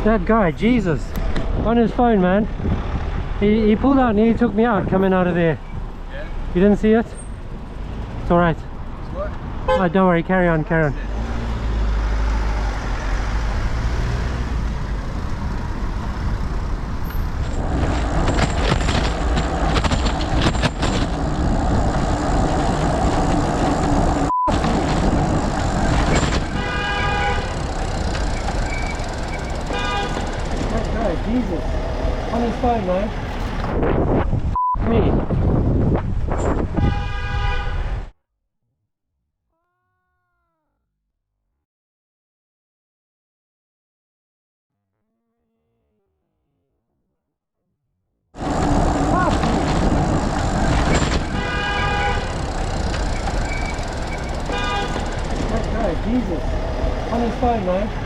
That guy, Jesus, on his phone, man. He pulled out and he took me out coming out of there. Yeah? You didn't see it? It's alright. What? Oh, don't worry, carry on, carry on. Jesus, on his phone, man. Me. Jesus, on his phone, man.